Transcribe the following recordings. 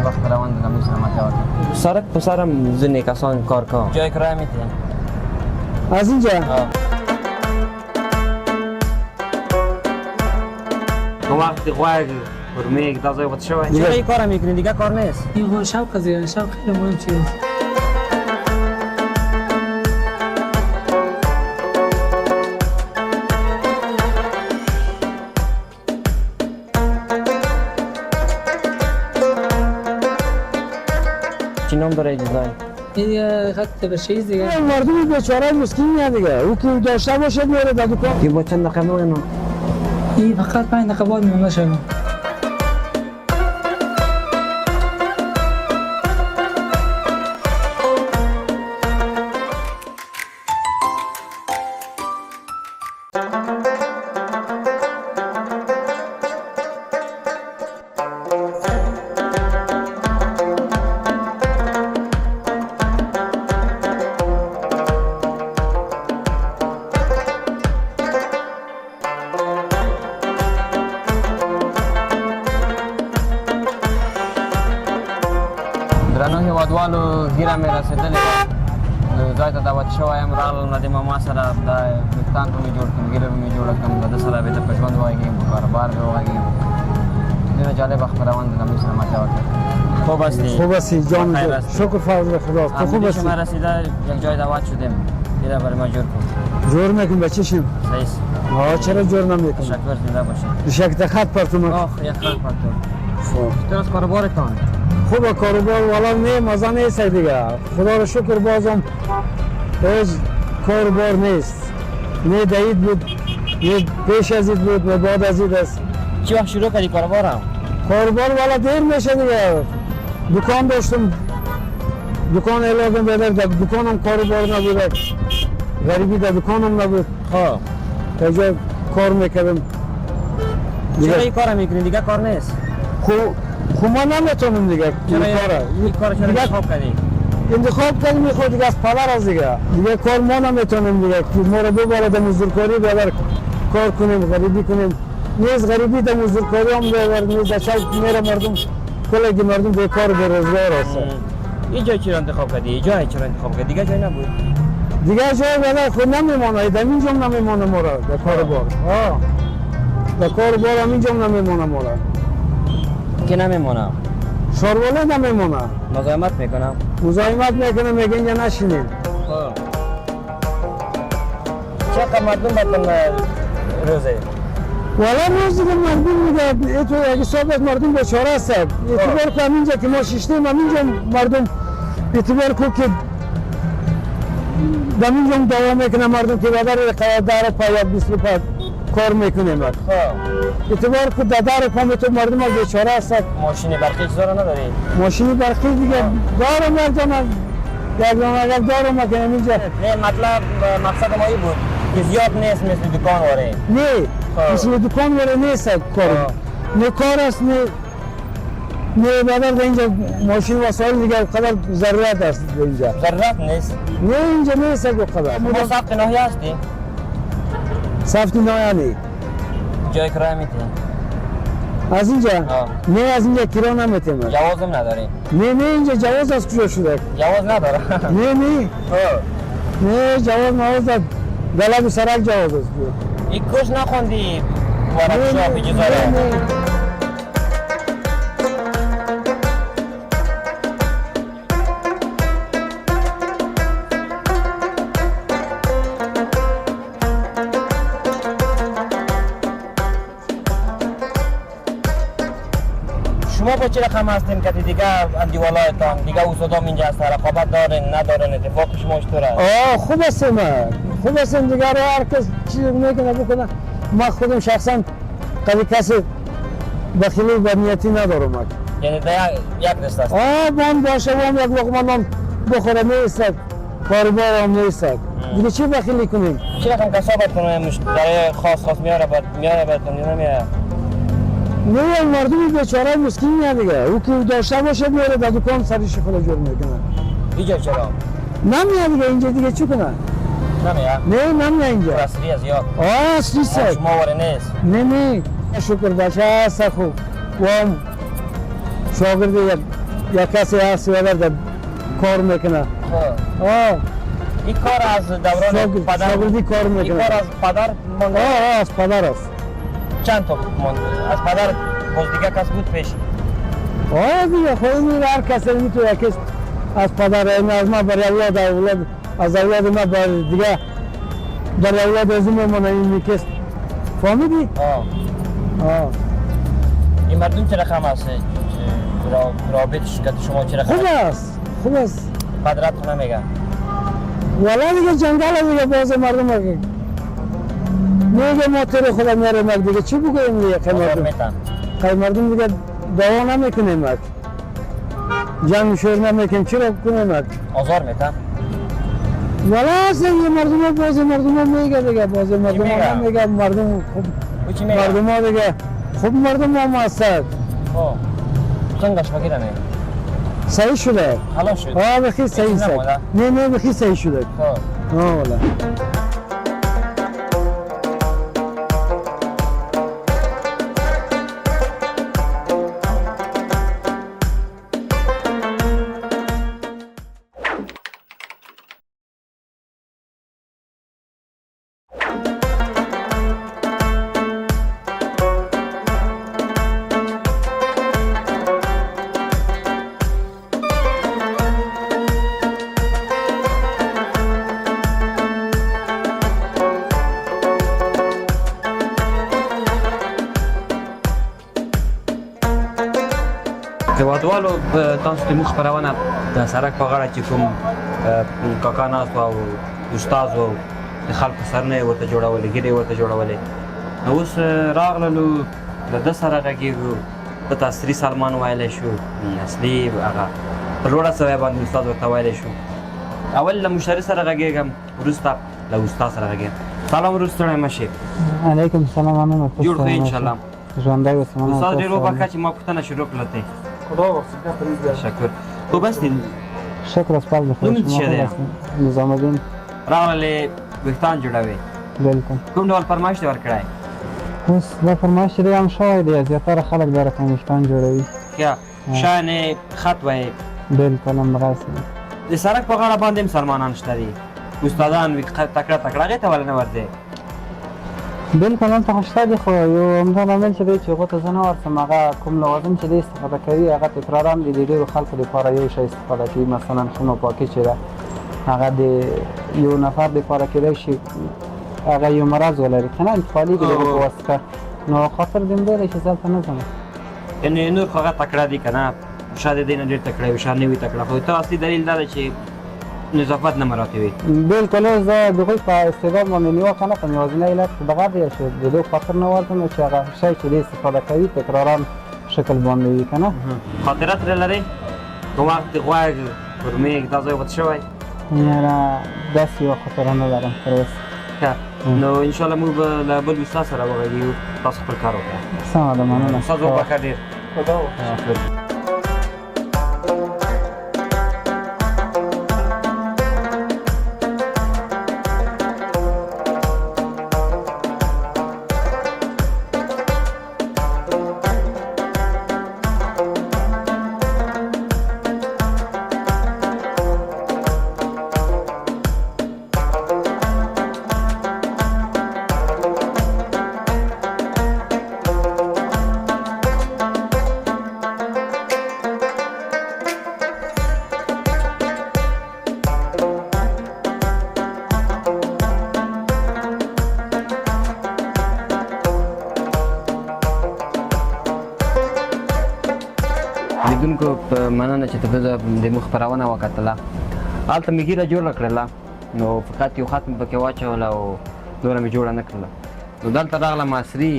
وقت روان دادم نیست نمک سرک پسرم زنی کسان کار کن جای کرایه میتونم از اینجا وقتی قواعد برمیگ تازه وقت شوی چرا این کار میکنی دیگه کار نیست این شوق زیاد شوق خیلی مهم چیز چی نام داره اجزای؟ این خط بشه دیگه مردم بیچاره مسکین میاد دیگه او که داشته باشه میاره در دکان کی با چند دقیقه میمونه این فقط 5 دقیقه بعد میمونه شما درنو هیوادوالو ګیره مې رسېدلې وه ځای ته دعوت شوی یم راغلم د ماما سره د ویښتان به مې جوړ کړم ګیره به مې جوړه کړم د ده سره بېرته په ژوند وغږېږم په کاروبار به وغږېږم ډېره جالبه خپرونه ده زموږ سره مزه وکړه خوب هستی خوب هستی جان بخیر هستی. شکر فضل خدا تو خوب امروز هستی شما رسیده یک جای دعوت شدیم ګیره برای ما جور کن جور میکن بچه شیم صحیح است. آه چرا جور نمیکن تشکر زنده باشید بشکت خط پرتون آخ یک خط پرتو چطور از کاروبارتان خوبه کاروبار والا نه مزه نیست دیگه خدا رو شکر بازم هیچ کاروبار نیست نه دعید بود نه پیش از این بود نه بعد از این است چی وقت شروع کردی کاروبارم کاروبار والا دیر میشه دیگه دکان داشتم دکان علاقم بدر در دکانم کاروبار نبود غریبی در دکانم نبود خب تا جا کار میکردم چرا این کار میکنی دیگه کار نیست خب ما نمیتونم دیگه چرا این کاره این کار چرا دیگه- انتخاب کردی انتخاب کردیم خود دیگه از پدر از دیگه کار ما نمیتونیم دیگه که ما رو ببره در مزدورکاری ببر کار کنیم غریبی کنیم نیز غریبی در مزدورکاری هم ببر نیز در چل میره مردم کلگی مردم بیکار به روزگار هست این جای چرا انتخاب کردی این جای چرا انتخاب کردی دیگه جای نبود دیگه جای بله خود نمیمانه در اینجا نمیمانه ما را در کاربار در کاربار هم اینجا نمیمانه ما را که نمیمونم شارواله نمیمانه مزاحمت میکنم مزاحمت میکنه میگه اینجا نشینیم چقدر مردم بطن روزه والا روز دیگه مردم میگه ای تو اگه صحبت مردم بیچاره هست اعتبار که همینجا که ما شیشتیم همینجا مردم اعتبار که همینجا دوام میکنه مردم که بدر دار پا 20 روپا کار میکنه مرد اعتبار که دار پا میتو مردم بیچاره هست ماشین برقی چیزا رو نداری ماشینی برقی دیگه دارم مرد یک دام اگر دارم که همینجا نه مطلب مقصد ما این بود که زیاد نیست مثل دکان واره نه مثل دکان وره نیست کار نه کار است نه بدر اینجا ماشین وسایل دیگه قدر ضرورت است اینجا ضرورت نیست نه اینجا نیست قدر ما سبت ناحیه هستی سفتی نایانی جای کرایه میتونی از اینجا نه از اینجا کرا نمیتیم جوازم نداری نه اینجا جواز از کجا شده جواز نداره نه جواز نواز داد گلاب سرک جواز است این کش نخوندی ورکشاپ اجازه شما با چه رقم هستین که دیگه اندیوالایتان دیگه اوسادام اینجا هست رقابت دارین ندارین اتفاق شما چطور است؟ خوب هستم خوب هستم دیگه رو هر کس چیز میکنه بکنه ما خودم شخصا قبل کسی بخیلی و نیتی ندارم یعنی یک دست است من باشه هم یک لقمه نان بخوره نیستد کاربار هم نیستد دیگه چی بخیلی کنیم؟ چه رقم کسابت کنه مشتری خاص میاره براتون یا نمیاره؟ نه مردم بیچاره مسکین میاد دیگه او که داشته باشه میاره در دکان سرش خود جور میکنه اینجا چرا؟ نمیاد دیگه اینجا دیگه چی کنه؟ نمیاد؟ نه نمیاد اینجا اصلی از یاد اصلی سد شما واره نیست نه شکر باشه هست خوب و هم شاگرد یک یا کسی هست یا در کار میکنه خب آه این کار از دوران پدر شاگردی کار این میکنه کار از پدر مانده از پدر است چند تا مانده از پدر باز دیگه کس بود پیش دیگه خود هر کسی میتونه کس از پدر این از ما بر اولاد از اولاد ما بر دیگه بر اولاد از این میمونه این میکست فهمیدی؟ این مردم چه رقم است رابطش که شما چه رقم خوب است پدرت نمیگه والا دیگه جنگل دیگه باز مردم میگه موتور خدا میره مگ دیگه چی بگویم دیگه خیلی مردم دیگه دوا نمیکنیم مگ جنگ شور نمیکنیم چرا کنیم مگ آزار میتن والا اصلا یه مردم باز مردم میگه دیگه باز مردم نمیگه مردم خوب مردم دیگه خوب مردم هم هستند چنگش بگیره نه صحیح شده حالا شد بخی صحیح شد نه بخی صحیح شده والا هیوادوالو تاسو ته موږ خپرونه د سړک په غاړه چې کوم کاکا ناست او استاد او د خلکو سرنه ورته جوړولې ګیرې ورته جوړولې نو اوس راغللو د ده سره غږېږو د عصري سلمان ویلی شو اصلي هغه په لوړه سوی باندې استاد ورته ویلی شو اول له مشتري سره غږېږم وروسته له استاد سره غږېږم سلام وروسته ستړی مه شي علیکم سلام مننه جوړ کړئ انشاءالله ژوندی اوسه مننه استاد ډېر وبخښه چې ما پوښتنه شروع کړله ته شکر تو بس دي شکر اسپاس بخیر نوم څه دی نظام الدین راغلې ویښتان جوړوي بالکل کوم ډول فرمایش دی ورکړی اوس دا فرمایش دی هم شوی دی زیاتره خلک دا رقم ویښتان جوړوي یا شانې خط وایي بالکل همدغسې د سړک په غاړه باندې مسلمانان شته دي استادان وي تکړه تکړه هغې ته ولې نه ورځې بالکل هلته خو شته دي خو یو همدا لامل چې دی چې هغو ته زه نه ورځم هغه کوم لوازم چې دی استفاده کوي هغه تکرارا د ډېرو خلکو دپاره یو شی استفاده کوي مثلا ښه نوپاکي چې ده هغه د یو نفر دپاره کیدای شي هغه یو مرض ولري که نه انتقالي د هغو په واسطه نو خاطر د همدې دی چې زه هلته نه ځم یعنې نور خو هغه تکړه دي که نه شاید د دې نه ډېر تکړه وي شاید نه وي تکړه خو ته اصلي دلیل دا دی چې نظافت نه مراعتوي بالکل زه د هغوی په استعداد باندې نیوکه نه کوم یوازینی علت دغه دی چې د دوی خاطر نه ورځم چې هغه شی چې دی استفاده کوي تکرارا شکل باندې وي که نه خاطره ترې لرې کوم وخت د غوږ پر میږ دا ځای غوڅ شوی نه داسې یوه خاطره نه لرم تر اوسه نو انشاءالله موږ به له بل استاد سره وغږېږو تاسو خپل کار وکړه سمه ده مننه استاد وبخښه ډېر لیدونکو په مننه چې ته د موږ خپرونه وکتله هلته مې ږیره جوړه کړله نو فقط یو خط مې پکې واچوله او نوره مې جوړه نه کړله نو دلته راغلم عصري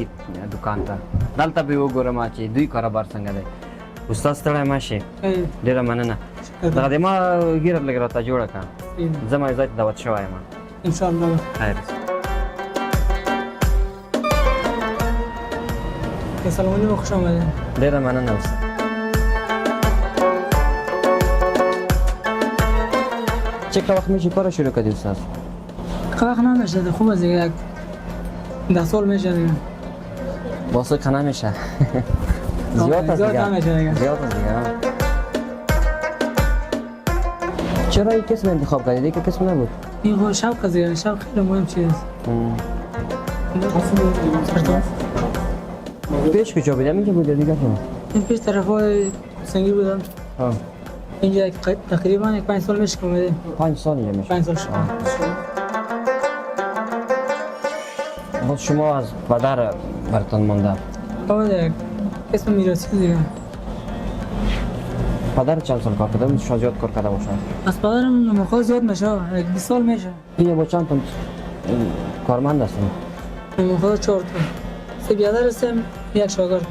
دوکان ته دلته به یې وګورم چې دوی کاروبار څنګه دی استاد ستړی مه شې ډېره مننه دغه د ما ږیره لږ راته جوړه کړه زه ما ځای ته دعوت شوی یم انشاءالله خیر سلام علیکم خوش آمدید ډېره مننه استاد چقدر وقت میشه کار شروع کردی استاد؟ وقت نمیشه خوب از یک 10 سال میشه دیگه واسه که نمیشه زیاد است دیگه نمیشه دیگه زیاد است دیگه چرا این قسم انتخاب کردی؟ که قسم نبود. این خود شوق است دیگه. شوق خیلی مهم چیز است. پیش کجا بودم؟ اینجا بوده دیگه شما؟ این پیش طرف های سنگی بودم. اینجا تقریبا 5 سال میشه که اومدیم. 5 سال اینجا میشه. 5 سال شد. باز شما از پدر براتون مانده. آره قسم میراثی دیگه. پدر چند سال کار کرده؟ شاید زیاد کار کرده باشه. از پدرم نمخواه زیاد میشه. 20 سال میشه. این با چند تا کارمند هستیم؟ نمخواه 4 تا. 3 برادر هستیم، 1 شاگرد.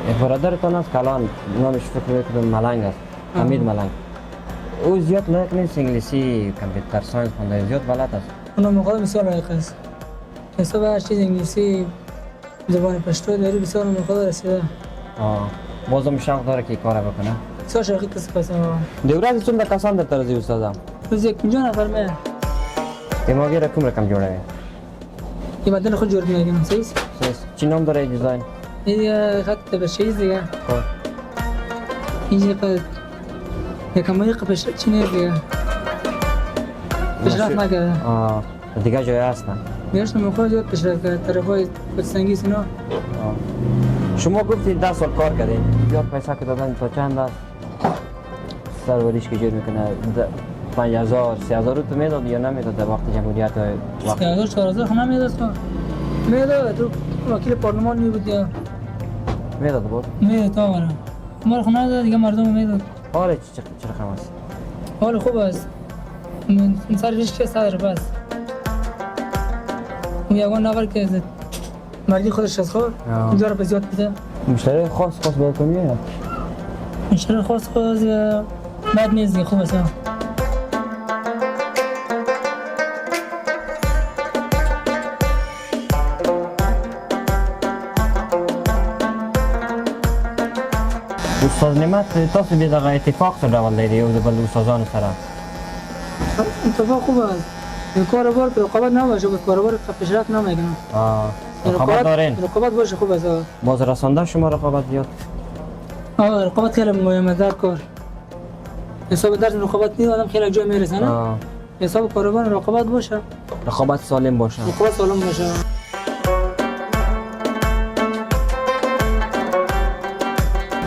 یک برادرتان است که الان نامش فکر کنم ملنگ است. حمید ملنگ. او زیاد لایق نیست انگلیسی کامپیوتر ساینس خونده، زیاد بلد است. اونم مقابل بسیار لایق است. حساب هر چیز انگلیسی زبان پشتو داری بسیار مقابل رسیده. بازم شوق داره که کار بکنه. بسیار شوقی کسب است. دیوراز چند کسان در ترازی استادم؟ روز 50 نفر میه. دماغی رقم رقم جوړه این بدن خود جور میگم صحیح است. چی نام داره دیزاین؟ این دیگه خط بشریز دیگه. خب اینجا یکم قپش چی نیست دیگه. پیشرفت نکرده. دیگه جای هستن. میگشت مخواه زیاد پیشرفت کرد. طرفای پتسنگی سنا. شما گفتید 10 سال کار کردین. زیاد پیسه که دادن تا چند است؟ سروریش که جور میکنه 5000 3000 رو تو میداد یا نمیداد در وقت جمهوریت وقت 3000 4000 خونه میداد میداد تو وکیل پارلمان میبود یا میداد بود؟ میداد تا برا ما خونه داد دیگه مردم میداد. حالا چه رقم است؟ حال خوب است. من سر ریش که صدر بس اون یگان نفر که مردی خودش از خور اینجا رو به زیاد بیده. مشتری خاص باید کنیه؟ مشتری خاص بد نیست دیگه خوب است. استاد نعمت تاسو به دغه اتفاق سره ډول دی یو د بل استادانو سره اتفاق خوب است. کاروبار که رقابت نباشه به کاروبار پیشرفت نمیکنه. رقابت دارین؟ رقابت باشه خوب است. باز رسانده شما رقابت زیاد؟ رقابت خیلی مهمه در کار. حساب درس رقابت نیست آدم خیلی جای میرسه نه؟ حساب کاروبار رقابت باشه. رقابت سالم باشه. رقابت سالم باشه.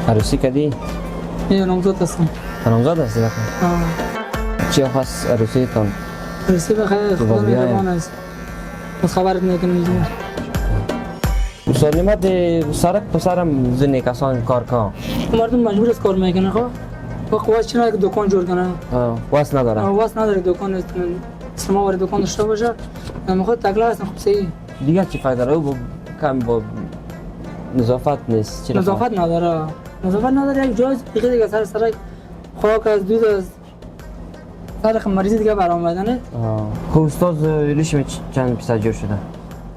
عروسی کردی؟ یه نامزد هستم. نامزد هستی بخیر؟ چی خواست عروسیتان؟ عروسی بخیر خدا مهربان است. از خبرت میکنم اینجا. استاد نعمت سرک پسرم زنی کسان کار کن. مردم مجبور است کار میکنه خب. وقت واس چنان که دکان جور کنه. واس نداره. واس نداره دکان سما ور دکان داشته باشه. من خود تکلا هستم خوب صحیح. دیگه چی فایده داره او کم با نظافت نیست. نظافت نداره. نظافت نداره یک جای دیگه سر خوراک از دود از سر مریضی دیگه برآمدنه. خب استاد ریشم چند پیسه جور شده؟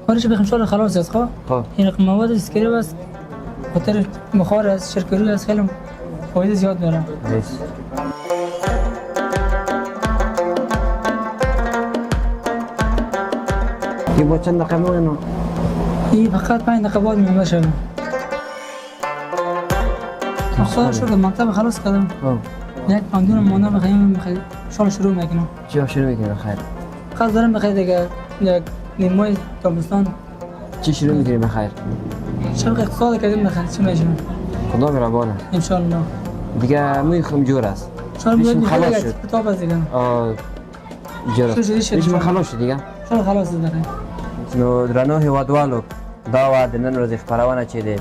کارش بخیم شال خلاص است خب. این رقم مواد اسکری بس خاطر بخار از شرکری از خیلی فایده زیاد داره. این با چند دقیقه میمونه؟ این فقط 5 دقیقه بعد میمونه شد. خدا شکر مکتب خلاص کردم. یک پاندون مانده بخیم شال شروع میکنم. چی شروع میکنی بخیر؟ خواست دارم بخیر دیگه یک نیمه تابستان. چی شروع میکنی بخیر؟ شبق اقتصاد کردیم بخیر چی میشه؟ خدا مهربانه. انشالله. دیگه موی خم جور است. شال ریشم خلاص شد. کتاب است دیگه. جور است. ریشم خلاص شد دیگه. شال خلاص دیگه. نو درنو هیوادوالو دا و د نن ورځې خپرونه چې د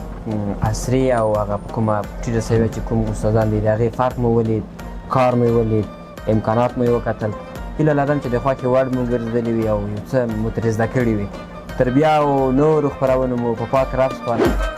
عصري او هغه کومه ټیټه سویه چې کوم استادان دي د هغې فرق مو ولید، کار مو ولید، امکانات مو یې وکتل. هیله لرم چې د خوا کې وړ مو ګرځېدلي وي او یو څه مو ترې زده کړي وي. تر بیا او نورو خپرونو مو په پاک رب سپارم.